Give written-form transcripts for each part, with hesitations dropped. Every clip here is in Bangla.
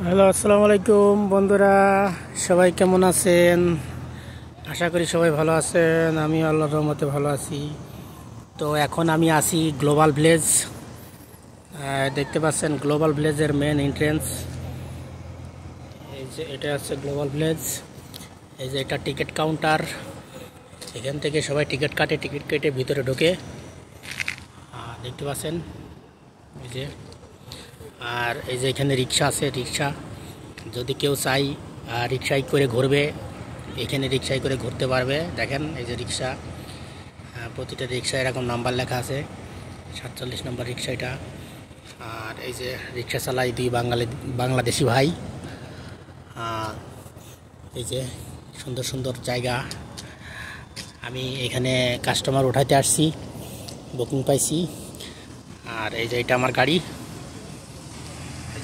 হ্যালো, আসসালামু আলাইকুম বন্ধুরা। সবাই কেমন আছেন? আশা করি সবাই ভালো আছেন। আমি আল্লাহর রহমতে ভালো আছি। তো এখন আমি আছি গ্লোবাল ভিলেজ। দেখতে পাচ্ছেন গ্লোবাল ভিলেজের মেন এন্ট্রেন্স। এই যে এটা হচ্ছে গ্লোবাল ভিলেজ। এই যে এটা টিকিট কাউন্টার। এখান থেকে সবাই টিকিট কাটে, টিকিট কেটে ভিতরে ঢোকে। দেখতে পাচ্ছেন এই যে। আর এই যে এখানে রিক্সা আছে, রিক্সা যদি কেউ চাই রিক্সায় করে ঘুরবে, এখানে রিক্সায় করে ঘুরতে পারবে। দেখেন এই যে রিক্সা, প্রতিটা রিক্সা এরকম নাম্বার লেখা আছে, 47 নম্বর রিক্সা এটা। আর এই যে রিক্সা চালাই দুই বাংলাদেশি ভাই। এই যে সুন্দর সুন্দর জায়গা। আমি এখানে কাস্টমার উঠাইতে আসছি, বুকিং পাইছি। আর এই যে এটা আমার গাড়ি,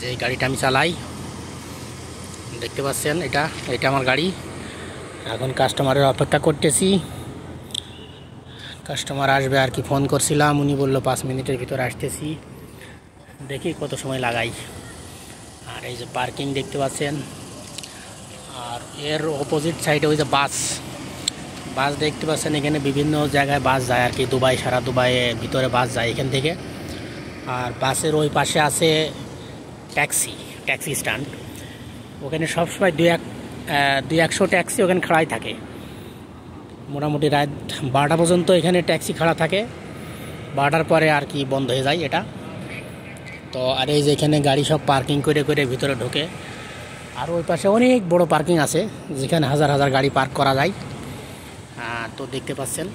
যে এই গাড়িটা আমি চালাই, দেখতে পাচ্ছেন এটা আমার গাড়ি। এখন কাস্টমারের অপেক্ষা করতেছি, কাস্টমার আসবে আর কি। ফোন করছিলাম, উনি বললো 5 মিনিটের ভিতর আসতেছি। দেখি কত সময় লাগাই। আর এই যে পার্কিং দেখতে পাচ্ছেন। আর এর অপোজিট সাইডে ওই যে বাস দেখতে পাচ্ছেন। এখানে বিভিন্ন জায়গায় বাস যায় আর কি, দুবাই, সারা দুবাইয়ে ভিতরে বাস যায় এখান থেকে। আর বাসের ওই পাশে আছে ট্যাক্সি স্ট্যান্ড। ওখানে সবসময় 200 ট্যাক্সি ওখানে খাড়াই থাকে। মোটামুটি রাত 12টা পর্যন্ত এখানে ট্যাক্সি খাড়া থাকে। 12টার পরে আর কি বন্ধ হয়ে যায় এটা। তো আর এই যে এখানে গাড়ি সব পার্কিং করে করে ভিতরে ঢোকে। আর ওই পাশে অনেক বড় পার্কিং আছে, যেখানে হাজার হাজার গাড়ি পার্ক করা যায়। তো দেখতে পাচ্ছেন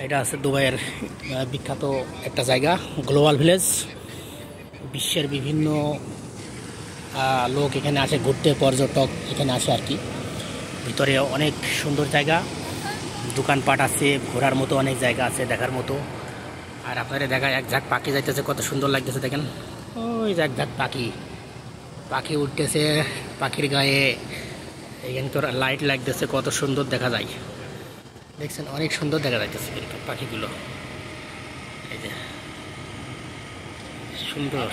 এটা আছে দুবাইয়ের বিখ্যাত একটা জায়গা, গ্লোবাল ভিলেজ। বিশ্বের বিভিন্ন লোক এখানে আসে ঘুরতে, পর্যটক এখানে আসে আর কি। ভিতরে অনেক সুন্দর জায়গা, দোকানপাট আছে, ঘোরার মতো অনেক জায়গা আছে দেখার মতো। আর আপনারা দেখা এক ঝাঁক পাখি যাইতেছে, কত সুন্দর লাগতেছে দেখেন। ওই যে এক ঝাঁক পাখি উঠতেছে, পাখির গায়ে এখানে তো লাইট লাগতেছে, কত সুন্দর দেখা যায়। দেখছেন অনেক সুন্দর দেখা যাইতেছে কিন্তু পাখিগুলো, এই যে সুন্দর।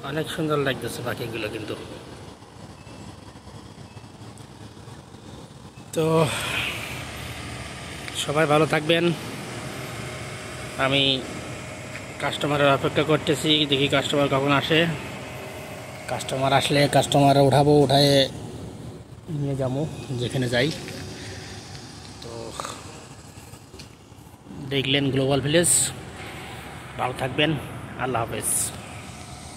অনেক সুন্দর লাগতেছে পাখিগুলো কিন্তু। তো সবাই ভালো থাকবেন। আমি কাস্টমারের অপেক্ষা করতেছি, দেখি কাস্টমার কখন আসে। কাস্টমার আসলে কাস্টমার উঠাবো, উঠায় নিয়ে যাবো যেখানে যাই। তো দেখলেন গ্লোবাল ভিলেজ। ভালো থাকবেন, আল্লাহ হাফেজ।